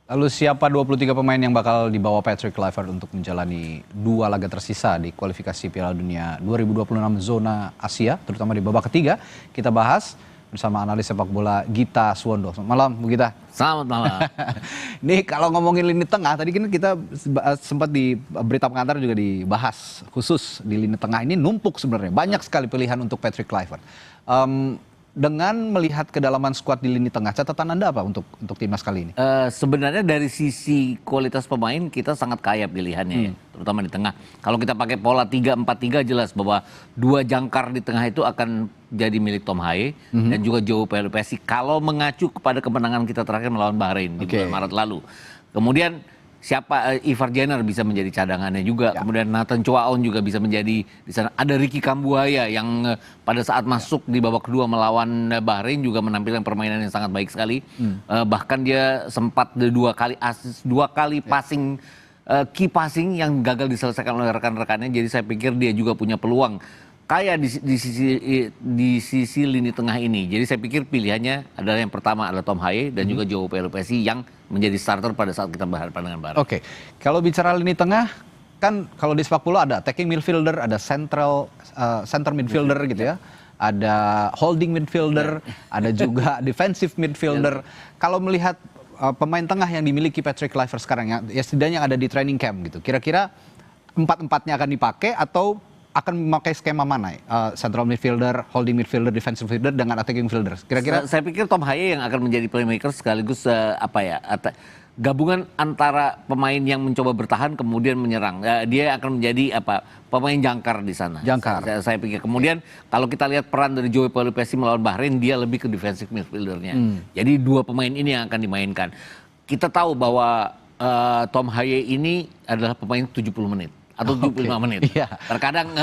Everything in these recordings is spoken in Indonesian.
Lalu siapa 23 pemain yang bakal dibawa Patrick Kluivert untuk menjalani dua laga tersisa di kualifikasi Piala Dunia 2026 zona Asia, terutama di babak ketiga? Kita bahas bersama analis sepak bola Gita Suwondo. Selamat malam, Bu Gita. Selamat malam. Nih kalau ngomongin lini tengah, tadi kan kita sempat di berita pengantar juga dibahas khusus di lini tengah ini numpuk sebenarnya. Banyak sekali pilihan untuk Patrick Kluivert. Dengan melihat kedalaman skuad di lini tengah, catatan Anda apa untuk timnas kali ini? Sebenarnya dari sisi kualitas pemain kita sangat kaya pilihannya, ya, terutama di tengah. Kalau kita pakai pola 3-4-3 jelas bahwa dua jangkar di tengah itu akan jadi milik Tom Haye dan juga João Pedro Pessi kalau mengacu kepada kemenangan kita terakhir melawan Bahrain di bulan Maret lalu. Kemudian siapa Ivar Jenner bisa menjadi cadangannya juga. Kemudian Nathan Choaon juga bisa menjadi di sana. Ada Ricky Kambuaya yang pada saat masuk di babak kedua melawan Bahrain juga menampilkan permainan yang sangat baik sekali. Bahkan dia sempat dua kali assist, dua kali passing, key passing yang gagal diselesaikan oleh rekan-rekannya. Jadi saya pikir dia juga punya peluang kaya di sisi lini tengah ini. Jadi saya pikir pilihannya adalah yang pertama adalah Tom Haye dan juga João Pedro Pessi yang menjadi starter pada saat kita berhadapan dengan Bahrain. Oke, kalau bicara lini tengah, kan kalau di sepak bola ada attacking midfielder, ada center midfielder gitu ya, ada holding midfielder, ada juga defensive midfielder. Kalau melihat pemain tengah yang dimiliki Patrick Kluivert sekarang ya setidaknya yang ada di training camp gitu, kira-kira empat-empatnya akan dipakai atau akan memakai skema mana? Central midfielder, holding midfielder, defensive midfielder dengan attacking midfielder. Kira-kira saya pikir Tom Haye yang akan menjadi playmaker sekaligus gabungan antara pemain yang mencoba bertahan kemudian menyerang. Dia akan menjadi pemain jangkar di sana. Jangkar. Saya pikir. Kemudian kalau kita lihat peran dari João Pedro Pessi melawan Bahrain, dia lebih ke defensive midfieldernya. Jadi dua pemain ini yang akan dimainkan. Kita tahu bahwa Tom Haye ini adalah pemain 70 menit. Atau 75 menit. Iya. Terkadang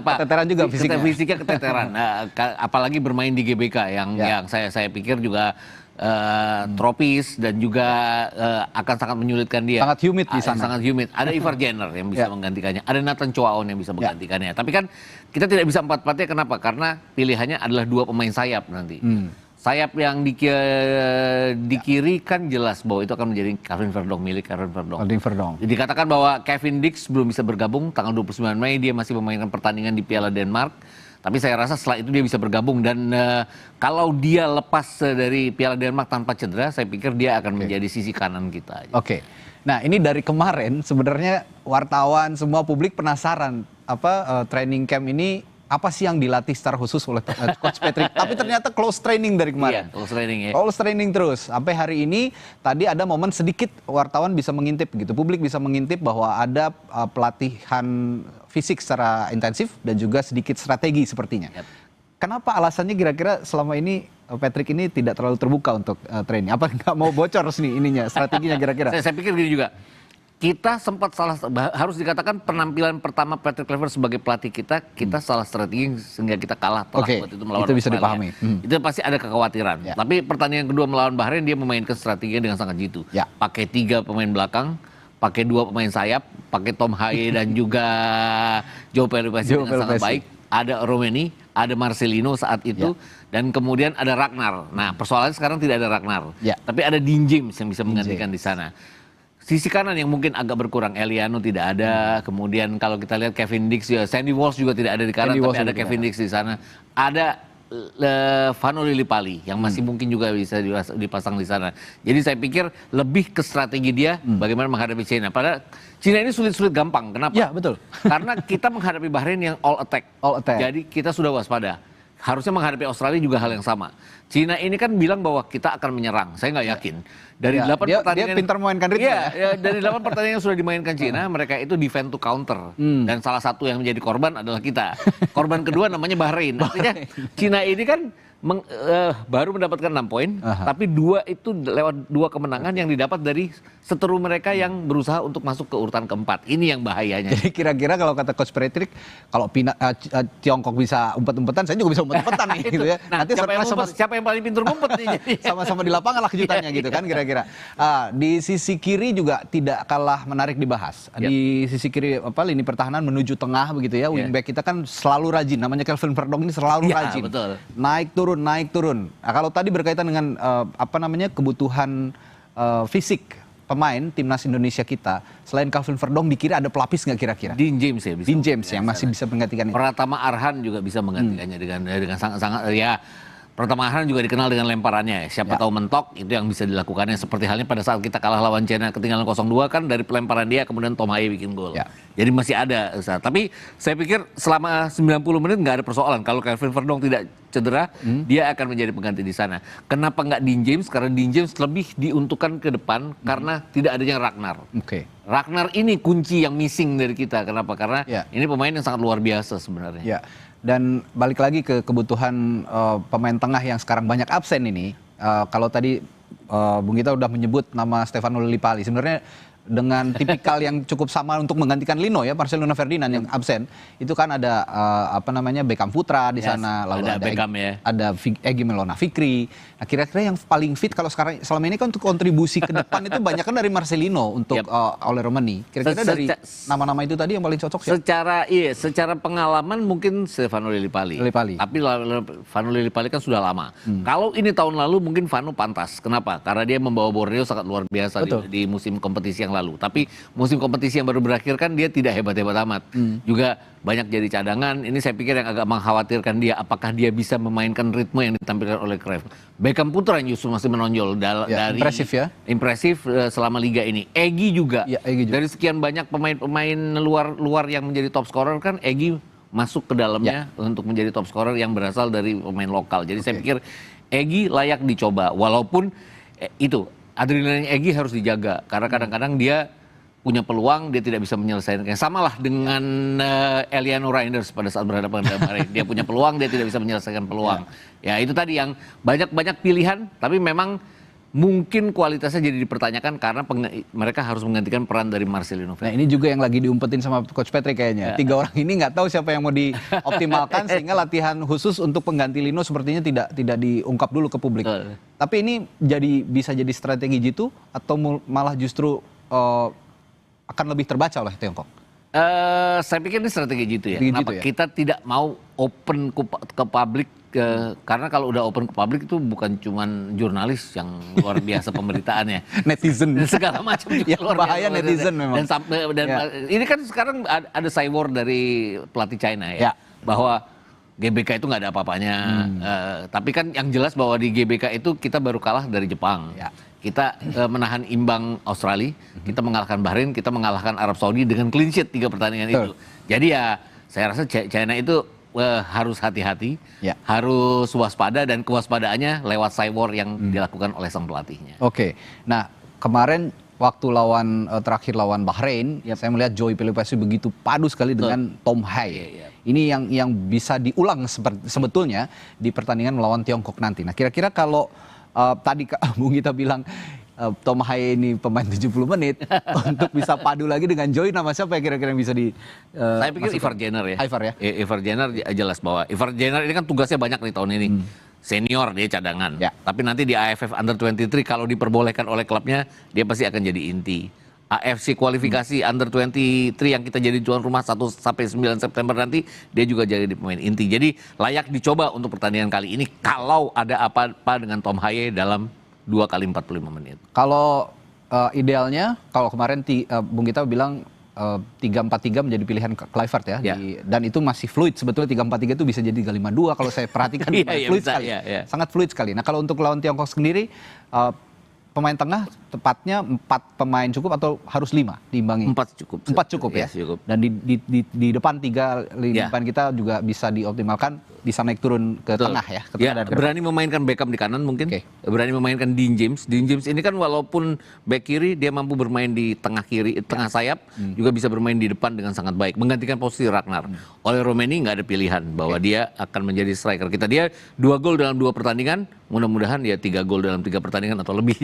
keteteran juga fisiknya keteteran. Apalagi bermain di GBK yang saya pikir juga tropis dan juga akan sangat menyulitkan dia. Sangat humid di sana. Sangat humid. Ada Ivar Jenner yang bisa menggantikannya. Ada Nathan Choaon yang bisa menggantikannya. Tapi kan kita tidak bisa empat-empatnya. Kenapa? Karena pilihannya adalah dua pemain sayap nanti. Sayap yang di kiri kan jelas bahwa itu akan menjadi Calvin Verdong, milik Calvin Verdong. Jadi dikatakan bahwa Kevin Dix belum bisa bergabung tanggal 29 Mei, dia masih memainkan pertandingan di Piala Denmark. Tapi saya rasa setelah itu dia bisa bergabung dan kalau dia lepas dari Piala Denmark tanpa cedera, saya pikir dia akan menjadi sisi kanan kita. Oke. Nah, ini dari kemarin sebenarnya wartawan semua publik penasaran training camp ini apa sih yang dilatih secara khusus oleh Coach Patrick. Tapi ternyata close training dari kemarin. Iya, close training ya. Close training terus. Sampai hari ini tadi ada momen sedikit wartawan bisa mengintip gitu. Publik bisa mengintip bahwa ada pelatihan fisik secara intensif dan juga sedikit strategi sepertinya. Kenapa alasannya kira-kira selama ini Patrick ini tidak terlalu terbuka untuk training? Apa nggak mau bocor nih ininya, strateginya kira-kira? Saya pikir gini juga. Kita sempat salah, harus dikatakan penampilan pertama Patrick Kluivert sebagai pelatih kita salah strategi sehingga kita kalah telak waktu itu melawan itu bisa Australia. dipahami. Itu pasti ada kekhawatiran. Tapi pertandingan kedua melawan Bahrain dia memainkan strateginya dengan sangat jitu. Pakai 3 pemain belakang, pakai 2 pemain sayap, pakai Tom Haye dan juga João Pedro Pessi dengan sangat baik. Ada Romeni, ada Marcelino saat itu, dan kemudian ada Ragnar. Nah, persoalannya sekarang tidak ada Ragnar, tapi ada Dean James yang bisa menggantikan di sana. Sisi kanan yang mungkin agak berkurang, Eliano tidak ada. Kemudian kalau kita lihat Kevin Dix, Sandy Walsh juga tidak ada di kanan, tapi ada Kevin Dix di sana. Ada Vano Lillipali yang masih mungkin juga bisa dipasang di sana. Jadi saya pikir lebih ke strategi dia bagaimana menghadapi China. Padahal China ini sulit-sulit gampang. Kenapa? Ya, betul. Karena kita menghadapi Bahrain yang all attack. Jadi kita sudah waspada. Harusnya menghadapi Australia juga hal yang sama. Cina ini kan bilang bahwa kita akan menyerang. Saya nggak yakin. Dari 8 pertandingan, dia pintar memainkan ritme. Dari 8 pertandingan yang sudah dimainkan Cina, mereka itu defend to counter. Dan salah satu yang menjadi korban adalah kita. Korban kedua namanya Bahrain. Artinya Cina ini kan baru mendapatkan 6 poin, tapi 2 itu lewat 2 kemenangan yang didapat dari seteru mereka yang berusaha untuk masuk ke urutan keempat. Ini yang bahayanya. Jadi kira-kira kalau kata Coach Patrick, kalau Tiongkok bisa umpet-umpetan, saya juga bisa umpet-umpetan nih gitu ya. Nah, siapa yang paling pintar ngumpet nih? Sama-sama di lapangan lah kejutannya gitu kan kira-kira. Di sisi kiri juga tidak kalah menarik dibahas. Di sisi kiri lini pertahanan menuju tengah begitu ya. Wingback kita kan selalu rajin. Namanya Calvin Verdong ini selalu rajin. Betul. Naik turun. Nah, kalau tadi berkaitan dengan kebutuhan fisik pemain timnas Indonesia kita selain Calvin Verdong di kiri ada pelapis nggak kira-kira? Dean James ya bisa. Dean James yang masih bisa menggantikan itu. Pratama Arhan juga bisa menggantikannya dengan sangat-sangat ya. Pratama Arhan juga dikenal dengan lemparannya. Siapa tahu mentok itu yang bisa dilakukannya. Seperti halnya pada saat kita kalah lawan China ketinggalan 0-2 kan dari pelemparan dia kemudian Tom Haye bikin gol. Ya. Jadi masih ada usaha. Tapi saya pikir selama 90 menit nggak ada persoalan. Kalau Calvin Verdong tidak cedera, dia akan menjadi pengganti di sana. Kenapa nggak Dean James? Karena Dean James lebih diuntukkan ke depan karena tidak adanya Ragnar. Oke. Ragnar ini kunci yang missing dari kita. Kenapa? Karena Ya. ini pemain yang sangat luar biasa sebenarnya. Ya. Dan balik lagi ke kebutuhan pemain tengah yang sekarang banyak absen ini. Kalau tadi Bung Gita udah menyebut nama Stefano Lillipali. Sebenarnya dengan tipikal yang cukup sama untuk menggantikan Lino ya, Marcelino Ferdinand yang absen. Itu kan ada Beckham Putra di sana, lalu ada Beckham ya. Ada Egy Melona Fikri. Nah, kira-kira yang paling fit kalau sekarang selama ini kan untuk kontribusi ke depan itu banyak kan dari Marcelino untuk oleh Romani. Kira-kira dari nama-nama itu tadi yang paling cocok sih. Secara pengalaman mungkin Stefano Lillipali. Tapi Stefano Lillipali kan sudah lama. Kalau ini tahun lalu mungkin Vano pantas. Kenapa? Karena dia membawa Borneo sangat luar biasa di musim kompetisi yang lalu. Tapi musim kompetisi yang baru berakhir kan dia tidak hebat-hebat amat. Juga banyak jadi cadangan. Ini saya pikir yang agak mengkhawatirkan dia. Apakah dia bisa memainkan ritme yang ditampilkan oleh Cruyff. Beckham Putra yang justru masih menonjol dari impresif ya. Impresif selama liga ini. Egy juga. Dari sekian banyak pemain luar yang menjadi top scorer kan Egy masuk ke dalamnya untuk menjadi top scorer yang berasal dari pemain lokal. Jadi saya pikir Egy layak dicoba. Walaupun itu adrenalin Egy harus dijaga karena kadang-kadang dia punya peluang dia tidak bisa menyelesaikan. Samalah dengan Eliano Reinders pada saat berhadapan dengan Bahrain. Dia punya peluang dia tidak bisa menyelesaikan peluang. Ya itu tadi yang banyak pilihan tapi memang mungkin kualitasnya jadi dipertanyakan karena mereka harus menggantikan peran dari Marcelino. Nah ini juga yang lagi diumpetin sama Coach Patrick kayaknya. 3 orang ini nggak tahu siapa yang mau dioptimalkan sehingga latihan khusus untuk pengganti Lino sepertinya tidak diungkap dulu ke publik. Tapi ini bisa jadi strategi gitu atau malah justru akan lebih terbaca oleh Tiongkok? Saya pikir ini strategi gitu ya. Strategi Kenapa gitu ya? kita tidak mau open ke publik karena kalau udah open ke publik itu bukan cuman jurnalis yang luar biasa pemberitaannya, netizen segala macam juga yang luar bahaya biasa. netizen memang. Dan ini kan sekarang ada cyber dari pelatih China ya, bahwa GBK itu nggak ada apa-apanya. Tapi kan yang jelas bahwa di GBK itu kita baru kalah dari Jepang. Kita menahan imbang Australia, kita mengalahkan Bahrain, kita mengalahkan Arab Saudi dengan clean sheet 3 pertandingan itu. Jadi ya saya rasa China itu harus hati-hati, harus waspada dan kewaspadaannya lewat cyber yang dilakukan oleh sang pelatihnya. Oke, nah kemarin waktu terakhir lawan Bahrain, saya melihat Joey Pelupessy begitu padu sekali dengan Tom Haye. Ini yang bisa diulang sebetulnya di pertandingan melawan Tiongkok nanti. Nah kira-kira kalau tadi Bung Gita bilang Tom Haye ini pemain 70 menit untuk bisa padu lagi dengan Joey, nama siapa kira-kira yang bisa saya pikir Ivar Jenner ya. Ivar Jenner jelas bahwa Ivar Jenner ini kan tugasnya banyak nih tahun ini. Senior dia cadangan. Tapi nanti di AFF Under 23 kalau diperbolehkan oleh klubnya dia pasti akan jadi inti. AFC kualifikasi Under 23 yang kita jadi tuan rumah 1 sampai 9 September nanti dia juga jadi pemain inti. Jadi layak dicoba untuk pertandingan kali ini kalau ada apa-apa dengan Tom Haye dalam 2 kali 45 menit. Kalau idealnya, kalau kemarin Bung Gita bilang 3-4-3 menjadi pilihan Kluivert ya. Dan itu masih fluid, sebetulnya 3-4-3 itu bisa jadi 3-5-2 kalau saya perhatikan fluid sekali. Sangat fluid sekali. Nah kalau untuk lawan Tiongkok sendiri, pemain tengah tepatnya 4 pemain cukup atau harus 5 diimbangi? 4 cukup. 4 cukup ya? Cukup. Dan di depan 3 lini depan kita juga bisa dioptimalkan, bisa naik turun ke tengah ya? Berani memainkan Beckham di kanan mungkin, berani memainkan Dean James. Dean James ini kan walaupun back kiri, dia mampu bermain di tengah kiri, tengah sayap, juga bisa bermain di depan dengan sangat baik. Menggantikan posisi Ragnar. Oleh Romani nggak ada pilihan bahwa dia akan menjadi striker kita. Dia 2 gol dalam 2 pertandingan, mudah-mudahan dia 3 gol dalam 3 pertandingan atau lebih.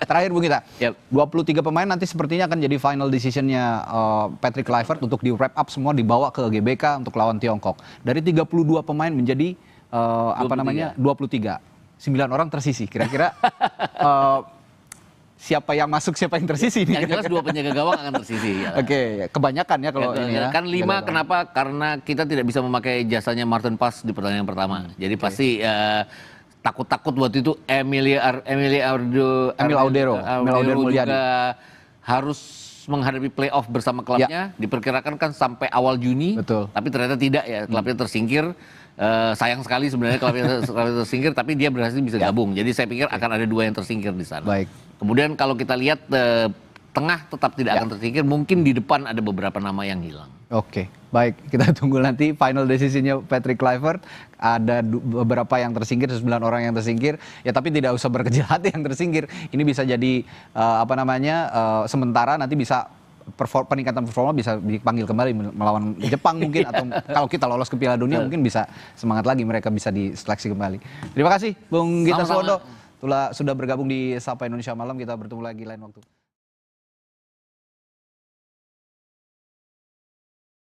Terakhir Bung Gita, 23 pemain nanti sepertinya akan jadi final decision-nya Patrick Kluivert untuk di wrap up semua dibawa ke GBK untuk lawan Tiongkok. Dari 32 pemain menjadi 23. 9 orang tersisih. Kira-kira siapa yang masuk, siapa yang tersisih? Yang jelas 2 penjaga gawang akan tersisih. Kebanyakan ya kalau ini ya. Kan 5 kenapa? Karena kita tidak bisa memakai jasanya Martin Paes di pertandingan pertama. Jadi pasti takut-takut waktu itu Emil Audero Mulyadi juga harus menghadapi playoff bersama klubnya. Diperkirakan kan sampai awal Juni, Betul. tapi ternyata tidak ya, klubnya tersingkir. Sayang sekali sebenarnya klubnya tersingkir, tapi dia berhasil bisa gabung. Jadi saya pikir akan ada 2 yang tersingkir di sana. Baik. Kemudian kalau kita lihat tengah tetap tidak akan tersingkir, mungkin di depan ada beberapa nama yang hilang. Oke, baik. Kita tunggu nanti final decision-nya Patrick Kluivert. Ada beberapa yang tersingkir, 9 orang yang tersingkir. Ya tapi tidak usah berkecil hati yang tersingkir. Ini bisa jadi sementara nanti bisa peningkatan performa bisa dipanggil kembali melawan Jepang mungkin, atau kalau kita lolos ke Piala Dunia mungkin bisa semangat lagi, mereka bisa diseleksi kembali. Terima kasih Bung Gita Suwondo sudah bergabung di Sapa Indonesia Malam. Kita bertemu lagi lain waktu.